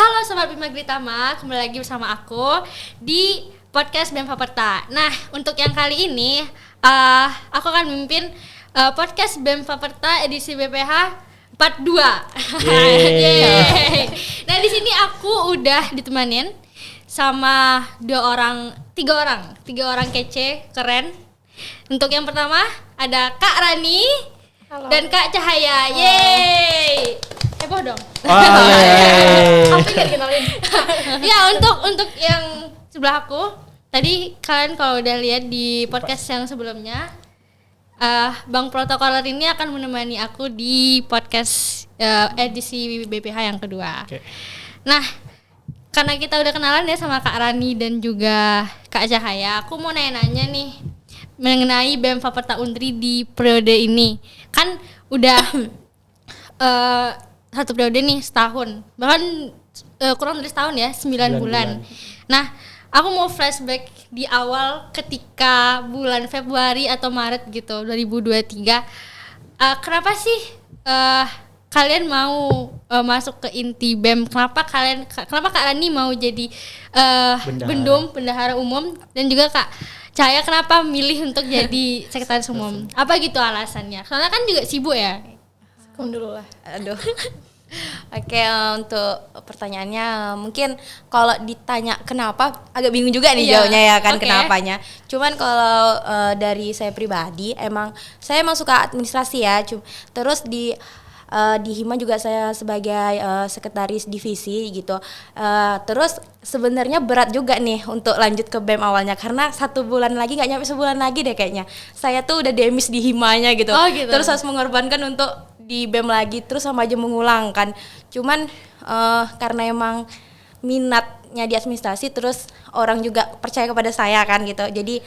Halo Sobat Bima Gritama, kembali lagi bersama aku di podcast BEM Faperta. Nah, untuk yang kali ini aku akan memimpin podcast BEM Faperta edisi BPH part 2. Yeay. Nah, di sini aku udah ditemanin sama tiga orang kece, keren. Untuk yang pertama ada Kak Rani. Halo. Dan Kak Cahaya. Yeay. Heboh dong. Aku nggak dikenalin. Ya, untuk yang sebelah aku, tadi kalian kalau udah lihat di podcast yang sebelumnya, Bang Protokoler ini akan menemani aku di podcast edisi BPH yang kedua. Okay. Nah, karena kita udah kenalan ya sama Kak Rani dan juga Kak Cahaya, aku mau nanya-nanya nih mengenai BEM Faperta Untri di periode ini. Kan udah satu periode nih, setahun, bahkan kurang dari setahun ya, 9 bulan. Nah, aku mau flashback di awal ketika bulan Februari atau Maret gitu 2023. Kenapa sih kalian mau masuk ke inti BEM? Kenapa Kak Rani mau jadi bendahara umum, dan juga Kak Cahaya kenapa milih untuk jadi sekretaris umum? Apa gitu alasannya? Soalnya kan juga sibuk ya. Dulu lah. Aduh. Oke, untuk pertanyaannya mungkin kalau ditanya kenapa agak bingung juga nih jawabnya ya kan, kenapanya. Cuman kalau dari saya pribadi emang suka administrasi ya. Terus di Hima juga saya sebagai sekretaris divisi gitu. Terus sebenarnya berat juga nih untuk lanjut ke BEM awalnya, karena 1 bulan lagi, nggak nyampe sebulan lagi deh kayaknya, saya tuh udah demis di Himanya gitu. Terus harus mengorbankan untuk di BEM lagi, terus sama aja mengulang kan. Cuman karena emang minatnya di administrasi, terus orang juga percaya kepada saya kan gitu, jadi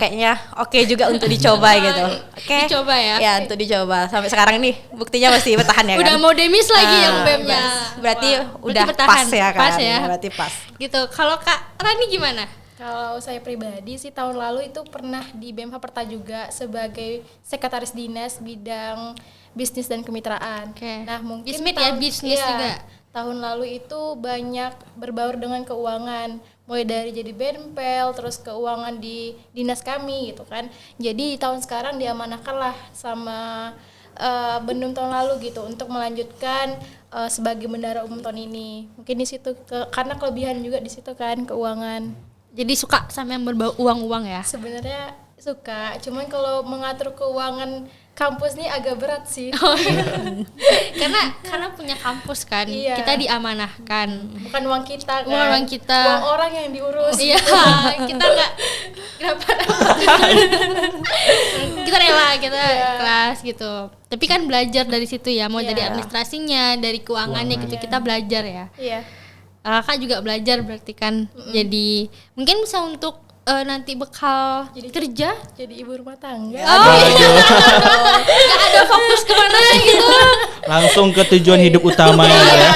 kayaknya oke juga untuk dicoba gitu. Dicoba ya? Ya, untuk dicoba. Sampai sekarang nih buktinya masih bertahan ya kan. Udah mau demis lagi yang BEM-nya. Berarti udah pas ya kan. Pas ya. Berarti pas. Gitu. Kalau Kak Rani gimana? Kalau saya pribadi sih tahun lalu itu pernah di BEM Faperta juga sebagai sekretaris dinas bidang bisnis dan kemitraan. Nah, mungkin bisnis ya, juga. Tahun lalu itu banyak berbaur dengan keuangan, mulai dari jadi benpel, terus keuangan di dinas kami gitu kan. Jadi tahun sekarang diamanahkan lah sama Bendum tahun lalu gitu untuk melanjutkan sebagai bendahara umum tahun ini. Mungkin di situ karena kelebihan juga di situ kan keuangan. Jadi suka sama yang berbau uang-uang ya? Sebenarnya suka, cuman kalau mengatur keuangan kampus nih agak berat sih. karena punya kampus kan, kita diamanahkan. Bukan uang kita kan. Bukan uang kita. Uang orang yang diurus. Iya, kita nggak kita rela, kita ikhlas gitu. Tapi kan belajar dari situ ya, mau dari administrasinya, dari keuangannya gitu, kita belajar ya. Iya. Kakak juga belajar berarti kan. Jadi mungkin bisa untuk nanti bekal kerja jadi ibu rumah tangga. Gak ada fokus kemana gitu. Langsung ke tujuan hidup utamanya ya.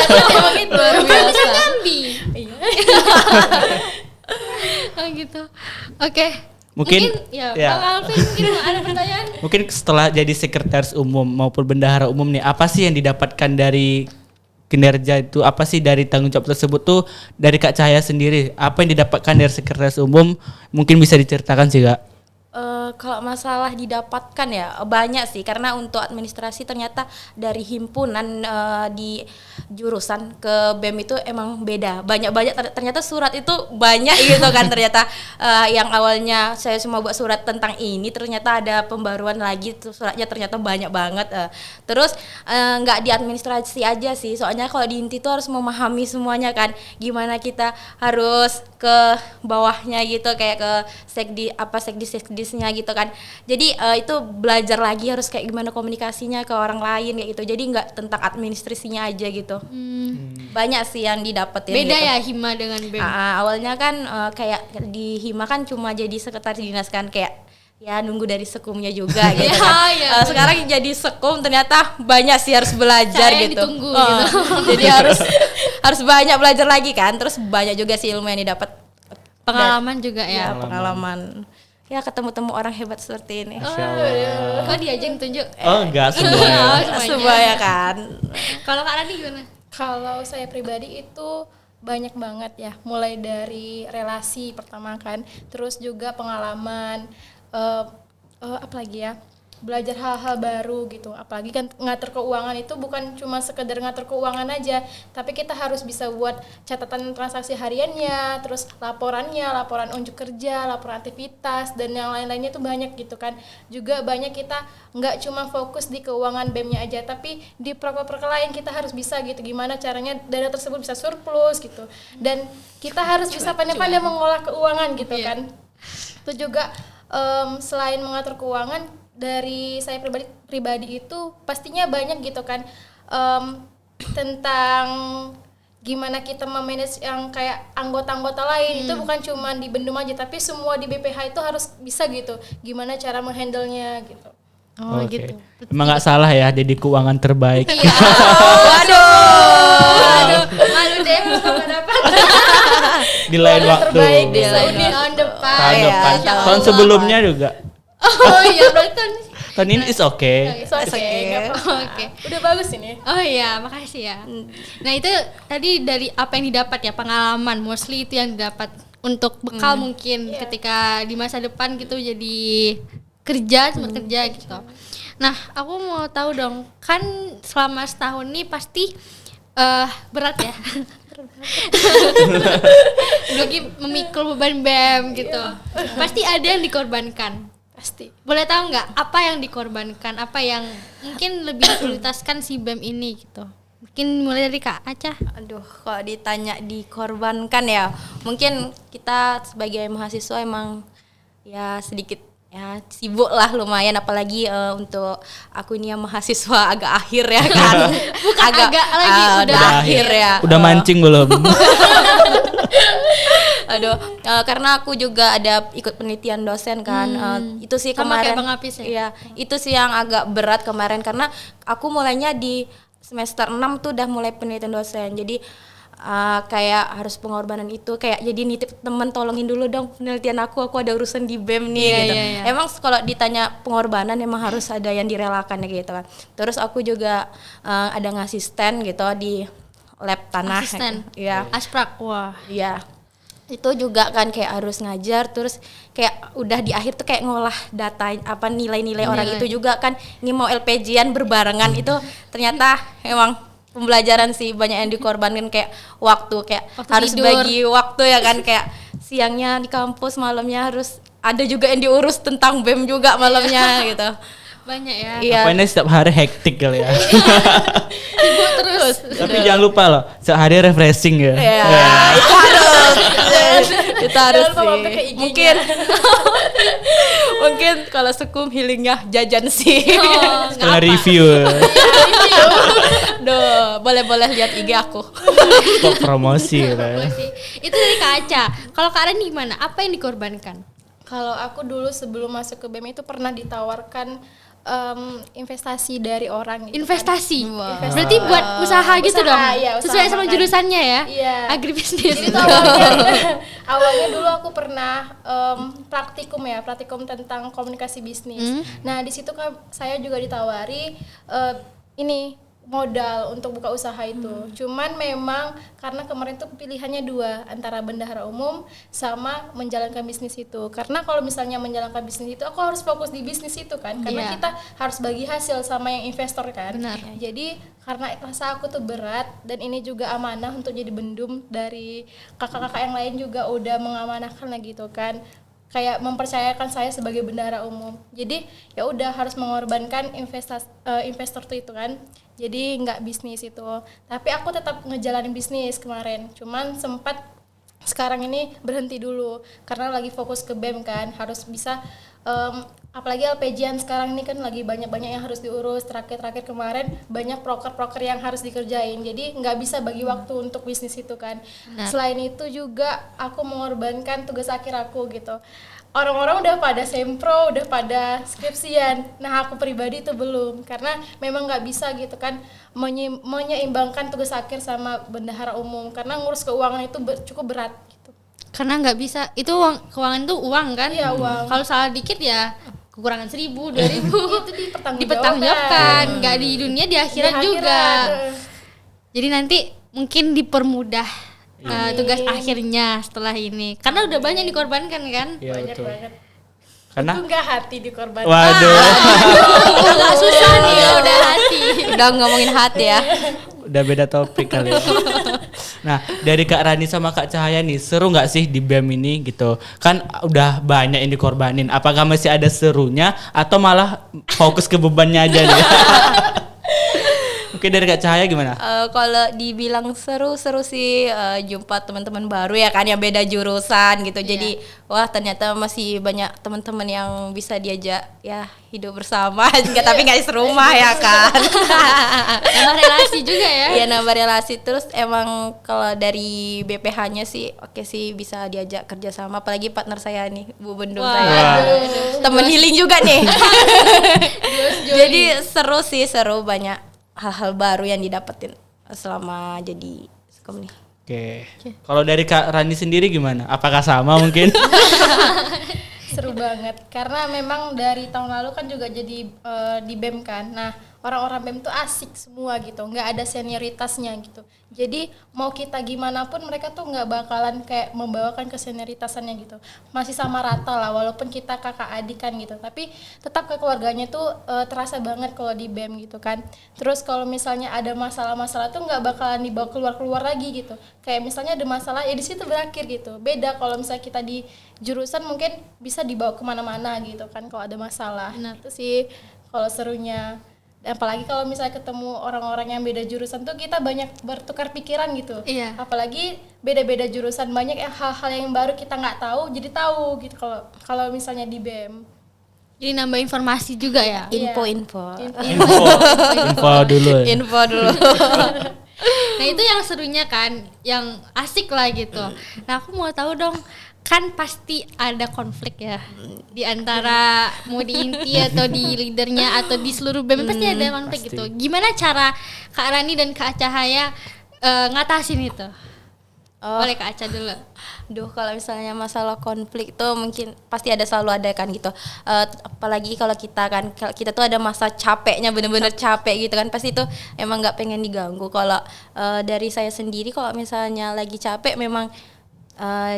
Gitu. Kan bisa nyambi. Iya. Oh gitu. Oke. Mungkin Bang Alvin mungkin ada pertanyaan. Mungkin setelah jadi sekretaris umum maupun bendahara umum nih, apa sih yang didapatkan dari kinerja itu, apa sih dari tanggung jawab tersebut tuh dari Kak Cahaya sendiri, apa yang didapatkan dari sekretaris umum, mungkin bisa diceritakan sih Kak? Kalau masalah didapatkan ya banyak sih, karena untuk administrasi ternyata dari himpunan di jurusan ke BEM itu emang beda, banyak ternyata surat itu banyak gitu kan. Ternyata yang awalnya saya cuma buat surat tentang ini, ternyata ada pembaruan lagi, suratnya ternyata banyak banget. Terus nggak di administrasi aja sih, soalnya kalau di inti itu harus memahami semuanya kan, gimana kita harus ke bawahnya gitu, kayak ke sekdisnya gitu kan. Jadi itu belajar lagi harus kayak gimana komunikasinya ke orang lain kayak gitu. Jadi nggak tentang administrasinya aja gitu. Banyak sih yang didapetin. Beda gitu. Ya Hima dengan BEM. Awalnya kan kayak di Hima kan cuma jadi sekretaris dinas kan, kayak ya nunggu dari sekumnya juga gitu kan. Sekarang jadi sekum ternyata banyak sih harus belajar gitu. Ditunggu, gitu. Jadi harus banyak belajar lagi kan. Terus banyak juga sih ilmu yang didapat. Pengalaman juga ya. Pengalaman. Ya ketemu-temu orang hebat seperti ini. Kok dia aja yang tunjuk? Oh enggak, semuanya. Semua ya kan. Kalau Kak Rani gimana? Kalau saya pribadi itu banyak banget ya, mulai dari relasi pertama kan, terus juga pengalaman, apa lagi ya, belajar hal-hal baru gitu. Apalagi kan ngatur keuangan itu bukan cuma sekedar ngatur keuangan aja, tapi kita harus bisa buat catatan transaksi hariannya, terus laporan unjuk kerja, laporan aktivitas, dan yang lain-lainnya itu banyak gitu kan. Juga banyak kita nggak cuma fokus di keuangan BEM-nya aja, tapi di proker-proker lain kita harus bisa gitu, gimana caranya dana tersebut bisa surplus gitu. Dan kita harus bisa pandai-pandai mengolah keuangan gitu kan. Itu juga selain mengatur keuangan, dari saya pribadi itu pastinya banyak gitu kan, tentang gimana kita memanage yang kayak anggota-anggota lain. Itu bukan cuma di Bendum aja, tapi semua di BPH itu harus bisa gitu, gimana cara menghandle-nya gitu. Oh Oke. gitu. Emang nggak salah ya jadi keuangan terbaik. Waduh, malu deh kalau dapat. Di lain waktu. Terbaik di Tahun depan. Tahun Ya, depan. insya Tahun Allah. sebelumnya juga. Oh iya, berarti Tahun ini is okay. So, oke, nggak apa-apa. Oke. Udah bagus ini. Oh iya, makasih ya. Nah itu tadi dari apa yang didapat ya, pengalaman, mostly itu yang didapat untuk bekal mungkin ketika di masa depan gitu, jadi kerja, cuma kerja gitu. Nah aku mau tahu dong, kan selama setahun nih pasti berat ya. Lagi memikul beban BEM gitu. Pasti ada yang dikorbankan. Pasti. Boleh tahu nggak apa yang dikorbankan, apa yang mungkin lebih diprioritaskan si BEM ini gitu? Mungkin mulai dari Kak Aca. Aduh, kalau ditanya dikorbankan ya, mungkin kita sebagai mahasiswa emang ya sedikit ya sibuk lah lumayan, apalagi untuk aku ini yang mahasiswa agak akhir ya kan. Bukan agak lagi, udah akhir ya. Udah mancing belum? Aduh, karena aku juga ada ikut penelitian dosen kan. Itu sih Sama kayak kemarin. Bang Apis ya? Iya, itu sih yang agak berat kemarin karena aku mulainya di semester 6 tuh udah mulai penelitian dosen. Jadi kayak harus pengorbanan itu, kayak jadi nitip temen tolongin dulu dong penelitian aku ada urusan di BEM nih gitu. Iya. Emang kalau ditanya pengorbanan emang harus ada yang direlakan gitu kan. Terus aku juga ada ngasih stand gitu di lab tanah. Asisten. Iya. Asprak. Wah. Iya. Itu juga kan kayak harus ngajar, terus kayak udah di akhir tuh kayak ngolah data apa nilai-nilai orang itu juga kan. Ini mau LPG-an berbarengan itu ternyata emang pembelajaran sih, banyak yang dikorbanin kayak waktu harus tidur. bagi waktu ya kan, kayak siangnya di kampus, malamnya harus ada juga yang diurus tentang BEM juga malamnya gitu. Banyak ya. Iya. Apa ini setiap hari hektik kali ya. Sibuk terus. Tapi jangan lupa loh, sehari refreshing ya. Ya, Ya. itu harus. Itu harus Jangan lupa mampir ke sih. IG-nya. Mungkin kalau sekum healingnya jajan sih. Setengah review. Duh, boleh lihat IG aku. Kok promosi gitu. Itu dari Kak Aca. Kalau Kak Aren gimana? Apa yang dikorbankan? Kalau aku dulu sebelum masuk ke BEM itu pernah ditawarkan investasi dari orang gitu Investasi. Wah. Berarti buat usaha gitu Usaha, dong. iya, usaha Sesuai sama makan. jurusannya ya. Iya. Agribisnis. Jadi itu awalnya dulu aku pernah praktikum tentang komunikasi bisnis. Nah di situ kan saya juga ditawari ini modal untuk buka usaha itu. Cuman memang karena kemarin tuh pilihannya dua, antara bendahara umum sama menjalankan bisnis itu. Karena kalau misalnya menjalankan bisnis itu aku harus fokus di bisnis itu kan. Karena Iya. kita harus bagi hasil sama yang investor kan. Benar. Jadi karena rasa aku tuh berat dan ini juga amanah untuk jadi bendum, dari kakak-kakak yang lain juga udah mengamanahkan lah gitu kan, kayak mempercayakan saya sebagai bendahara umum. Jadi ya udah harus mengorbankan investor tuh itu kan. Jadi nggak bisnis itu. Tapi aku tetap ngejalanin bisnis kemarin. Cuman sempat sekarang ini berhenti dulu karena lagi fokus ke BEM kan, harus bisa apalagi LPG-an sekarang ini kan lagi banyak yang harus diurus. Terakhir kemarin banyak proker yang harus dikerjain, jadi nggak bisa bagi waktu untuk bisnis itu kan. Benar. Selain itu juga aku mengorbankan tugas akhir aku gitu. Orang-orang udah pada sempro, udah pada skripsian. Nah aku pribadi itu belum, karena memang nggak bisa gitu kan menyeimbangkan tugas akhir sama bendahara umum, karena ngurus keuangan itu cukup berat gitu. Karena nggak bisa. Itu keuangan itu uang kan? Iya, uang. Kalau salah dikit ya kekurangan 1.000, 2.000 Itu dipertanggungjawabkan. dipertanggungjawabkan. Nggak di dunia, di akhirat juga. Jadi nanti mungkin dipermudah tugas akhirnya setelah ini. Karena udah banyak dikorbankan kan? Iya, Banyak betul. banget. Karena Enggak hati dikorbankan. waduh, Agak susah nih kalau udah hati. Udah ngomongin hati ya. udah beda topik kali ya. Nah, dari Kak Rani sama Kak Cahaya nih, seru nggak sih di BEM ini gitu? Kan udah banyak yang dikorbanin. Apakah masih ada serunya atau malah fokus ke bebannya aja nih? Oke, dari Kak Cahaya gimana? Kalau dibilang seru sih, jumpa teman-teman baru ya kan yang beda jurusan gitu. Jadi wah ternyata masih banyak teman-teman yang bisa diajak ya hidup bersama juga tapi nggak serumah ya kan. Nambah relasi juga ya. Iya nambah relasi. Terus emang kalau dari BPH-nya sih oke sih bisa diajak kerjasama. Apalagi partner saya nih Bu Bendung Wah, saya. Temen healing juga nih. Jadi seru banyak hal-hal baru yang didapetin selama jadi Skom nih. Oke. Kalau dari Kak Rani sendiri gimana? Apakah sama mungkin? Seru banget karena memang dari tahun lalu kan juga jadi di BEM kan. Nah, orang-orang BEM tuh asik semua gitu, nggak ada senioritasnya gitu. Jadi mau kita gimana pun mereka tuh nggak bakalan kayak membawakan ke senioritasannya gitu. Masih sama rata lah walaupun kita kakak adik kan gitu. Tapi tetap kekeluarganya tuh terasa banget kalau di BEM gitu kan. Terus kalau misalnya ada masalah-masalah tuh nggak bakalan dibawa keluar-keluar lagi gitu. Kayak misalnya ada masalah ya di situ berakhir gitu. Beda kalau misalnya kita di jurusan mungkin bisa dibawa kemana-mana gitu kan kalau ada masalah. Benar. Itu sih kalau serunya. Apalagi kalau misalnya ketemu orang-orang yang beda jurusan tuh kita banyak bertukar pikiran gitu. Iya. Apalagi beda-beda jurusan banyak hal-hal yang baru kita nggak tahu jadi tahu gitu kalau misalnya di BEM. Jadi nambah informasi juga ya. Info. Info dulu. Ya. Info dulu. Nah itu yang serunya kan, yang asik lah gitu. Nah aku mau tahu dong, kan pasti ada konflik ya di antara mau di inti atau di leadernya atau di seluruh BEM pasti ada konflik pasti. gitu. Gimana cara Kak Rani dan Kak Cahaya ngatasin itu? Boleh Kak Aca dulu. Duh kalau misalnya masalah konflik tuh mungkin pasti selalu ada kan gitu. Apalagi kalau kita tuh ada masa capeknya bener-bener capek gitu kan, pasti itu emang nggak pengen diganggu. Kalau dari saya sendiri kalau misalnya lagi capek memang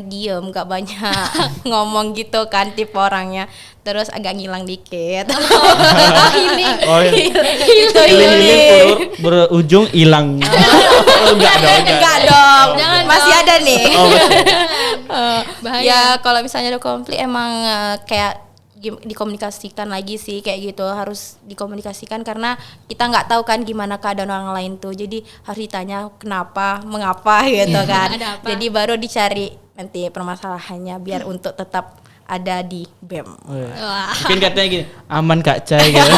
diem nggak banyak ngomong gitu kan tipe orangnya, terus agak ngilang dikit. Oh iya. Itu Healing berujung hilang. Oh, enggak dong. Enggak dong. Jangan Masih dong. ada nih. Oh, betul. Bahaya. Ya kalau misalnya ada konflik emang kayak dikomunikasikan lagi sih kayak gitu, harus dikomunikasikan karena kita nggak tahu kan gimana keadaan orang lain tuh, jadi harus ditanya kenapa mengapa gitu kan. Ada apa? Jadi baru dicari nanti permasalahannya biar untuk tetap ada di BEM. Oh, iya. Wah. Mungkin katanya gini, aman Kak Cai gitu.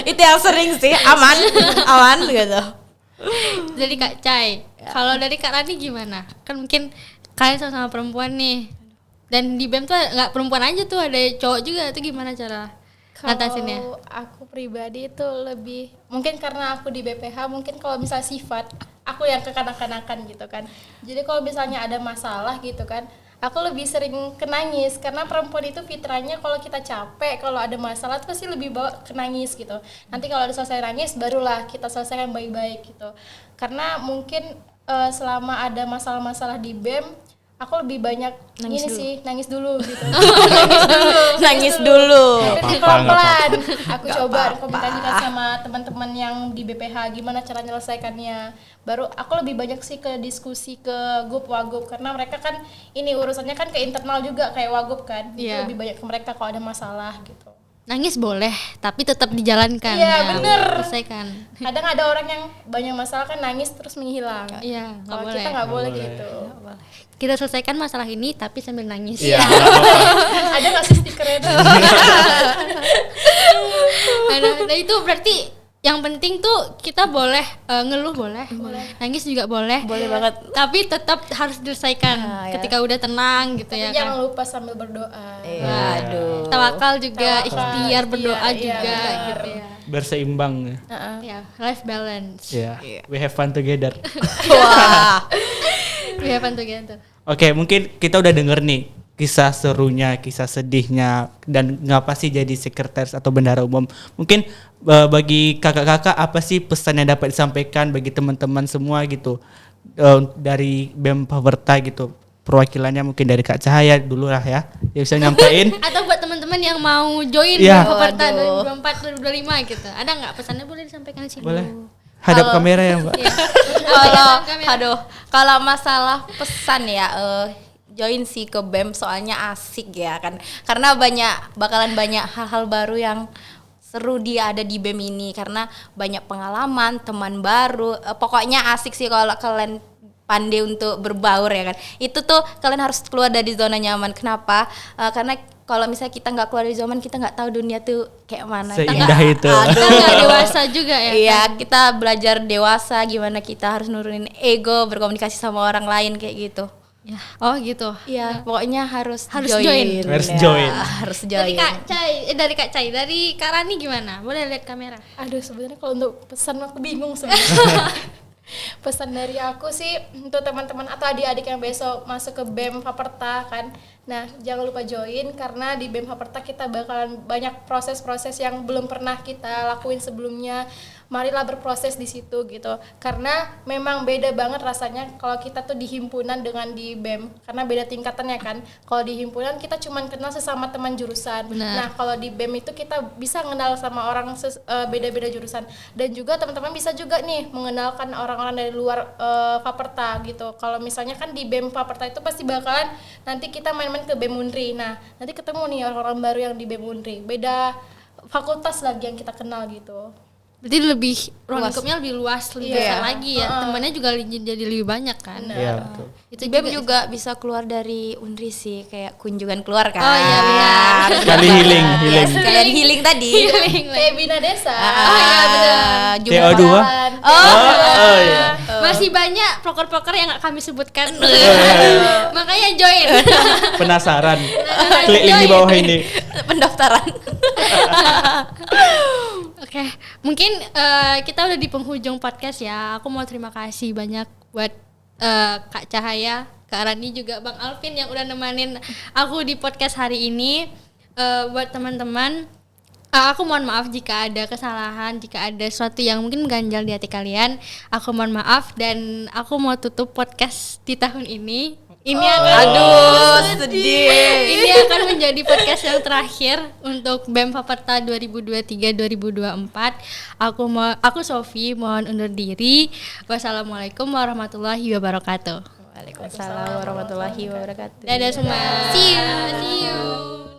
Itu yang sering sih, aman gitu. Dari Kak Cai, kalau dari Kak Rani gimana? Kan mungkin kalian sama-sama perempuan nih. Dan di BEM tuh nggak perempuan aja tuh, ada cowok juga. Itu gimana cara ngatasinnya? Kalau aku pribadi itu lebih mungkin karena aku di BPH, mungkin kalau misalnya sifat aku yang kekanak-kanakan gitu kan. Jadi kalau misalnya ada masalah gitu kan, aku lebih sering kenangis karena perempuan itu fitrahnya kalau kita capek, kalau ada masalah tuh pasti lebih bawa kenangis gitu. Nanti kalau udah selesai nangis barulah kita selesaikan baik-baik gitu. Karena mungkin selama ada masalah-masalah di BEM aku lebih banyak nangis dulu gitu. Nangis dulu. Tapi apa-apa, pelan-pelan aku coba komunikasikan sama teman-teman yang di BPH gimana cara menyelesaikannya. Baru aku lebih banyak sih ke diskusi ke grup Wagub karena mereka kan ini urusannya kan ke internal juga kayak Wagub kan. Jadi Iya. lebih banyak ke mereka kalau ada masalah gitu. Nangis boleh, tapi tetap dijalankan. Iya, ya. bener. Selesaikan. Kadang ada orang yang banyak masalah kan nangis terus menghilang. Iya, nggak Kalau boleh. kita nggak boleh boleh. gitu. Kita selesaikan masalah ini tapi sambil nangis. Iya. Ada nggak sih stikernya itu? Nah, itu berarti yang penting tuh kita boleh ngeluh boleh, nangis juga boleh, Banget. tapi tetap harus diselesaikan Ah, ya. ketika udah tenang gitu Tapi ya jangan kan. lupa sambil berdoa. Aduh. Tawakal juga, Tawakal, ikhtiar berdoa iya, juga benar. gitu ya. Berseimbang. Ya, life balance. Ya. We have fun together. Wah. We have fun together. Oke, mungkin kita udah denger nih kisah serunya, kisah sedihnya, dan ngapa sih jadi sekretaris atau bendahara umum. Mungkin bagi kakak-kakak apa sih pesan yang dapat disampaikan bagi teman-teman semua gitu, dari BEM Faperta gitu. Perwakilannya mungkin dari Kak Cahaya dulu lah ya, dia bisa nyampein. Atau buat teman-teman yang mau join Iya. Faperta Waduh. 2024 2025 gitu. Ada nggak pesannya, boleh disampaikan di sini? Boleh hadap Kalau- kamera ya Mbak. Iya. Kalau masalah pesan ya, join sih ke BEM soalnya asik ya kan, karena bakalan banyak hal-hal baru yang seru ada di BEM ini, karena banyak pengalaman, teman baru, pokoknya asik sih kalau kalian pandai untuk berbaur ya kan. Itu tuh kalian harus keluar dari zona nyaman. Kenapa? Karena kalau misalnya kita nggak keluar dari zona, kita nggak tahu dunia tuh kayak mana. Kita Seindah nggak- itu. Kita nggak dewasa juga ya. Iya, kita belajar dewasa, gimana kita harus nurunin ego, berkomunikasi sama orang lain kayak gitu. Ya. Oh gitu. Iya, pokoknya harus Harus join. Harus ya. join. Harus Dari join. Kak Cai, dari Kak Rani gimana? Boleh lihat kamera. Aduh, sebenarnya kalau untuk pesan aku bingung sebenarnya. Pesan dari aku sih untuk teman-teman atau adik-adik yang besok masuk ke BEM Faperta kan. Nah, jangan lupa join, karena di BEM Faperta kita bakalan banyak proses-proses yang belum pernah kita lakuin sebelumnya. Marilah berproses di situ gitu. Karena memang beda banget rasanya kalau kita tuh di himpunan dengan di BEM, karena beda tingkatannya kan. Kalau di himpunan kita cuman kenal sesama teman jurusan. Benar. Nah, kalau di BEM itu kita bisa kenal sama orang beda-beda jurusan, dan juga teman-teman bisa juga nih mengenalkan orang-orang dari luar Faperta gitu. Kalau misalnya kan di BEM Faperta itu pasti bakalan nanti kita main-main ke BEM Unri. Nah, nanti ketemu nih orang-orang baru yang di BEM Unri. Beda fakultas lagi yang kita kenal gitu. Berarti lebih ruang Luas. lingkupnya lebih luas, lebih Iya. besar lagi ya. Temannya juga jadi lebih banyak kan. Iya betul. Itu Di BEM juga bisa keluar dari Unri sih, kayak kunjungan keluar kan. Oh iya, benar. Sekali healing. Ya, sekalian healing tadi. Kayak Bina Desa. Oh iya benar. Jumpa- TO2. Oh, iya. Masih banyak proker-proker yang nggak kami sebutkan. Makanya join. Penasaran? Klik link di bawah ini. pendaftaran. Oke, mungkin kita udah di penghujung podcast ya. Aku mau terima kasih banyak buat Kak Cahaya, Kak Rani, juga Bang Alvin yang udah nemenin aku di podcast hari ini. Buat teman-teman, aku mohon maaf jika ada kesalahan, jika ada sesuatu yang mungkin mengganjal di hati kalian. Aku mohon maaf, dan aku mau tutup podcast di tahun ini. Ini akan Sedih. ini akan menjadi podcast yang terakhir untuk BEM Faperta 2023-2024. Aku Sofi mohon undur diri. Wassalamualaikum warahmatullahi wabarakatuh. Waalaikumsalam warahmatullahi wabarakatuh. Dadah semua. See you.